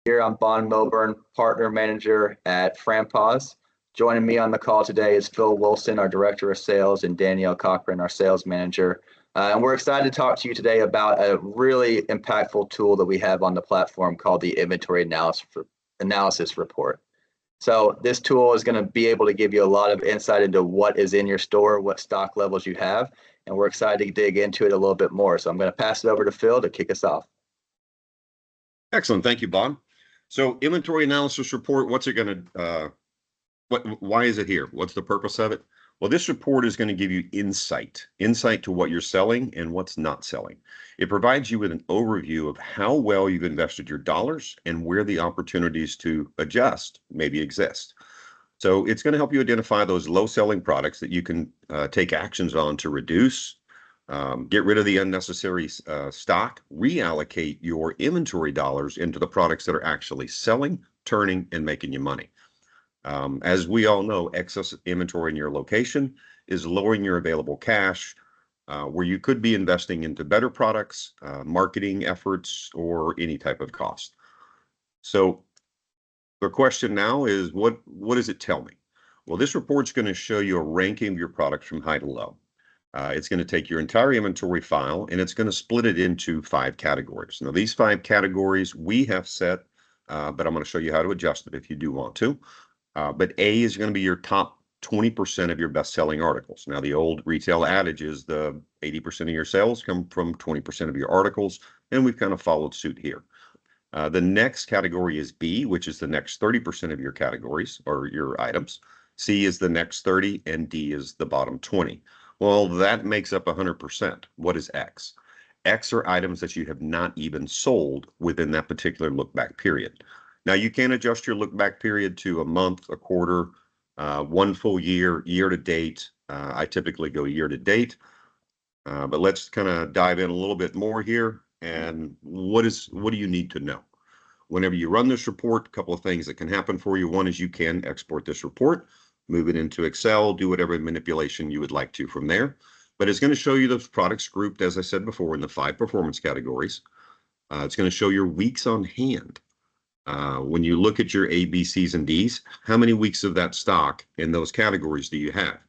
Here, I'm Bon Milburn, partner manager at Franpos. Joining me on the call today is Phil Wilson, our director of sales, and Danielle Cochran, our sales manager. And we're excited to talk to you today about a really impactful tool that we have on the platform called the inventory analysis report. So this tool is going to be able to give you a lot of insight into what is in your store, what stock levels you have, and we're excited to dig into it a little bit more. So I'm going to pass it over to Phil to kick us off. Excellent. Thank you, Bon. So inventory analysis report, what's it going to, why is it here? What's the purpose of it? Well, this report is going to give you insight to what you're selling and what's not selling. It provides you with an overview of how well you've invested your dollars and where the opportunities to adjust maybe exist. So it's going to help you identify those low selling products that you can take actions on to reduce, get rid of the unnecessary stock, reallocate your inventory dollars into the products that are actually selling, turning, and making you money. As we all know, excess inventory in your location is lowering your available cash, where you could be investing into better products, marketing efforts, or any type of cost. So the question now is, what does it tell me? Well, this report's going to show you a ranking of your products from high to low. It's going to take your entire inventory file and it's going to split it into 5 categories. Now, these 5 categories we have set, but I'm going to show you how to adjust it if you do want to. But A is going to be your top 20% of your best-selling articles. Now, the old retail adage is the 80% of your sales come from 20% of your articles, and we've kind of followed suit here. The next category is B, which is the next 30% of your categories or your items. C is the next 30, and D is the bottom 20. Well, that makes up 100%. What is X? X are items that you have not even sold within that particular look-back period. Now, you can adjust your look-back period to a month, a quarter, 1 full year, year to date. I typically go year to date, but let's kind of dive in a little bit more here. And what do you need to know? Whenever you run this report, a couple of things that can happen for you. One is you can export this report, move it into Excel, do whatever manipulation you would like to from there. But it's going to show you those products grouped, as I said before, in the 5 performance categories. It's going to show your weeks on hand. When you look at your A, B, C's, and D's, how many weeks of that stock in those categories do you have?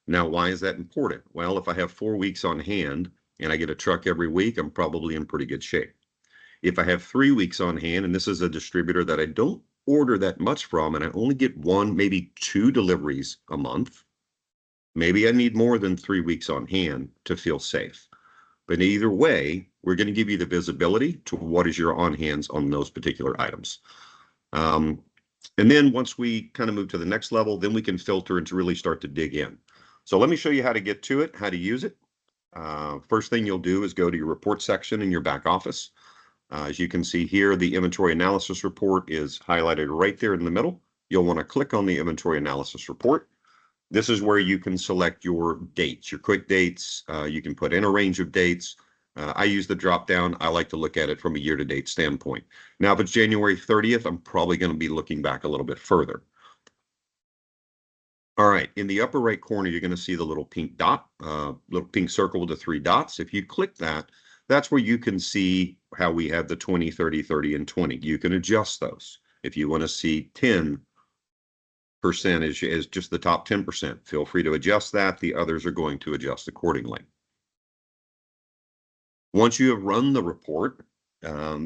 Now, why is that important? Well, if I have 4 weeks on hand and I get a truck every week, I'm probably in pretty good shape. If I have 3 weeks on hand, and this is a distributor that I don't order that much from, and I only get 1, maybe 2 deliveries a month, maybe I need more than 3 weeks on hand to feel safe. But either way, we're going to give you the visibility to what is your on hands on those particular items. And then once we kind of move to the next level, then we can filter and to really start to dig in. So let me show you how to get to it, how to use it. First thing you'll do is go to your report section in your back office. As you can see here, the inventory analysis report is highlighted right there in the middle. You'll want to click on the inventory analysis report. This is where you can select your dates, your quick dates. You can put in a range of dates. I use the drop down. I like to look at it from a year-to-date standpoint. Now, if it's January 30th, I'm probably going to be looking back a little bit further. All right, in the upper right corner, you're going to see the little pink dot, little pink circle with the 3 dots. If you click that, that's where you can see how we have the 20, 30, 30, and 20. You can adjust those. If you want to see 10% is just the top 10%, feel free to adjust that. The others are going to adjust accordingly. Once you have run the report,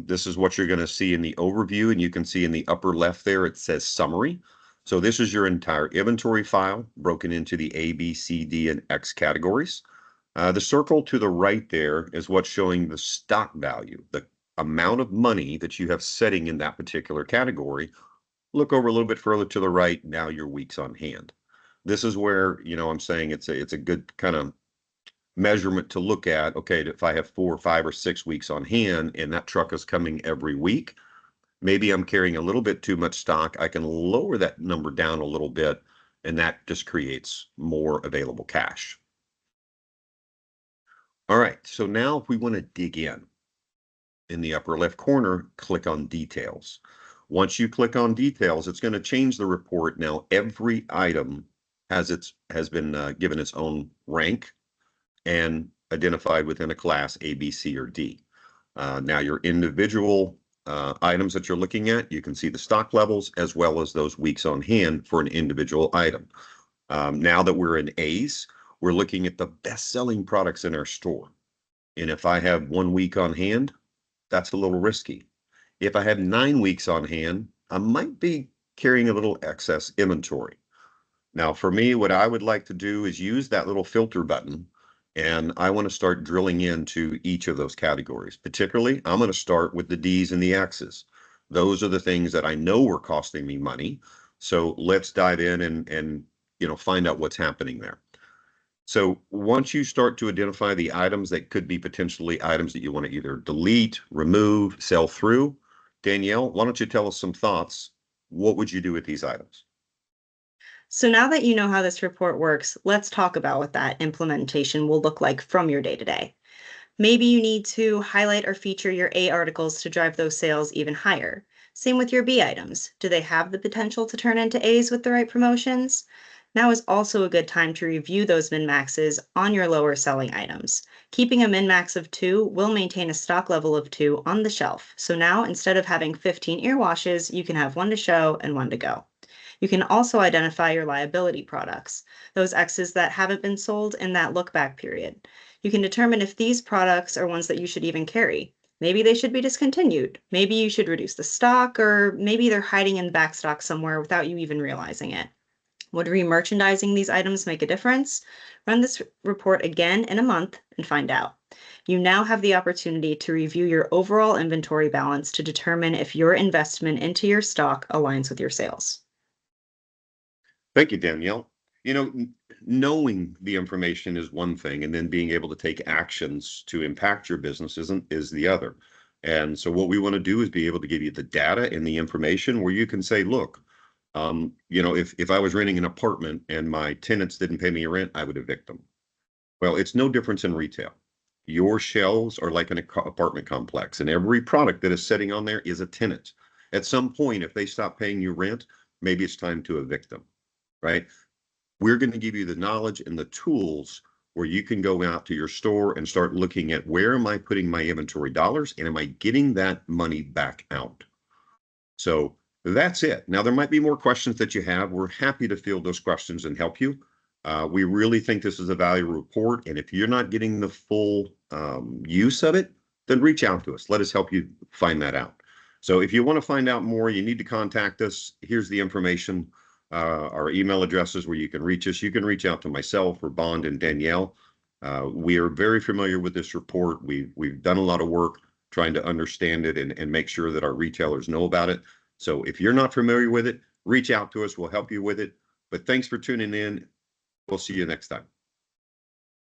this is what you're going to see in the overview, and you can see in the upper left there, it says summary. So this is your entire inventory file broken into the A, B, C, D, and X categories. The circle to the right there is what's showing the stock value, the amount of money that you have setting in that particular category. Look over a little bit further to the right, now your weeks on hand. This is where, I'm saying it's a good kind of measurement to look at. Okay, if I have 4, 5, or 6 weeks on hand and that truck is coming every week, maybe I'm carrying a little bit too much stock. I can lower that number down a little bit, and that just creates more available cash. All right, so now if we want to dig in the upper left corner, click on details. Once you click on details, it's going to change the report. Now, every item has been given its own rank and identified within a class A, B, C, or D. Now, your individual items that you're looking at. You can see the stock levels as well as those weeks on hand for an individual item. Now that we're in A's, we're looking at the best-selling products in our store. And if I have 1 week on hand, that's a little risky. If I have 9 weeks on hand, I might be carrying a little excess inventory. Now, for me, what I would like to do is use that little filter button, and I want to start drilling into each of those categories. Particularly, I'm going to start with the D's and the X's. Those are the things that I know are costing me money. So let's dive in and find out what's happening there. So once you start to identify the items that could be potentially items that you want to either delete, remove, sell through, Danielle, why don't you tell us some thoughts? What would you do with these items? So now that you know how this report works, let's talk about what that implementation will look like from your day to day. Maybe you need to highlight or feature your A articles to drive those sales even higher. Same with your B items. Do they have the potential to turn into A's with the right promotions? Now is also a good time to review those min-maxes on your lower selling items. Keeping a min-max of 2 will maintain a stock level of 2 on the shelf. So now instead of having 15 ear washes, you can have 1 to show and 1 to go. You can also identify your liability products, those X's that haven't been sold in that look back period. You can determine if these products are ones that you should even carry. Maybe they should be discontinued. Maybe you should reduce the stock, or maybe they're hiding in back stock somewhere without you even realizing it. Would re-merchandising these items make a difference? Run this report again in a month and find out. You now have the opportunity to review your overall inventory balance to determine if your investment into your stock aligns with your sales. Thank you, Danielle. Knowing the information is one thing, and then being able to take actions to impact your business is the other. And so what we want to do is be able to give you the data and the information where you can say, look, if I was renting an apartment and my tenants didn't pay me rent, I would evict them. Well, it's no difference in retail. Your shelves are like an apartment complex, and every product that is sitting on there is a tenant. At some point, if they stop paying you rent, maybe it's time to evict them, right? We're going to give you the knowledge and the tools where you can go out to your store and start looking at where am I putting my inventory dollars, and am I getting that money back out? So that's it. Now, there might be more questions that you have. We're happy to field those questions and help you. We really think this is a valuable report. And if you're not getting the full use of it, then reach out to us. Let us help you find that out. So if you want to find out more, you need to contact us. Here's the information. Our email addresses where you can reach us. You can reach out to myself or Bond and Danielle. We are very familiar with this report. We've done a lot of work trying to understand it and make sure that our retailers know about it. So if you're not familiar with it, reach out to us. We'll help you with it. But thanks for tuning in. We'll see you next time.